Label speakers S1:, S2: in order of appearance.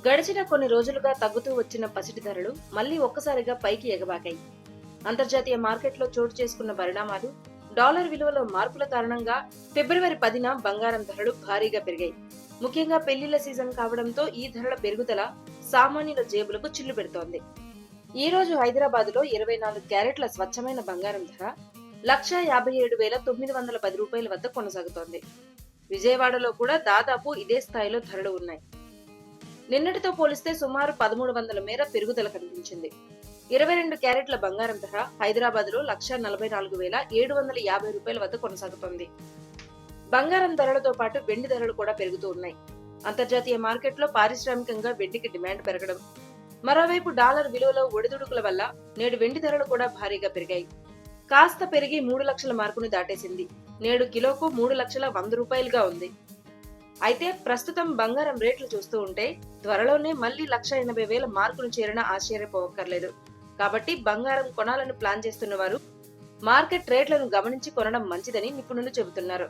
S1: గడిచిన కొన్ని రోజులుగా తగ్గుతూ వచ్చిన పసిటి ధరలు మళ్లీ ఒక్కసారిగా పైకి ఎగబాకాయి. అంతర్జాతీయ మార్కెట్లో చోటు చేసుకున్న పరిణామాలు, డాలర్ విలువలో మార్పుల కారణంగా ఫిబ్రవరి 10న బంగారం ధరలు భారీగా పెరిగాయి. ముఖ్యంగా పెళ్లిళ్ల సీజన్ కావడంతో ఈ ధరల పెరుగుదల సామాన్యుల జేబులకు చిల్లు పెడుతోంది. ఈ రోజు హైదరాబాద్ లో 24 క్యారెట్ల స్వచ్ఛమైన బంగారం ధర 1,57,910 రూపాయల వద్ద కొనసాగుతోంది. విజయవాడలో కూడా దాదాపు ఇదే స్థాయిలో ధరలు ఉన్నాయి. నిన్నటితో పోలిస్తే సుమారు 1300 మేర పెరుగుదల కనిపించింది. 22 క్యారెట్ల బంగారం ధర హైదరాబాద్ లో 1,44,750 రూపాయల వద్ద కొనసాగుతోంది. బంగారం ధరలతో పాటు వెండి ధరలు కూడా పెరుగుతూ ఉన్నాయి. అంతర్జాతీయ మార్కెట్లో పారిశ్రామికంగా వెండికి డిమాండ్ పెరగడం, మరోవైపు డాలర్ విలువలో ఒడిదుడుకుల వల్ల నేడు వెండి ధరలు కూడా భారీగా పెరిగాయి. కాస్త పెరిగి 3 లక్షల మార్కును దాటేసింది. నేడు కిలోకు 3,100,000 రూపాయలుగా ఉంది. అయితే ప్రస్తుతం బంగారం రేట్లు చూస్తూ ఉంటే త్వరలోనే మళ్లీ 1,80,000 మార్కును చేరినా ఆశ్చర్యపోవక్కర్లేదు. కాబట్టి బంగారం కొనాలని ప్లాన్ చేస్తున్న వారు మార్కెట్ రేట్లను గమనించి కొనడం మంచిదని నిపుణులు చెబుతున్నారు.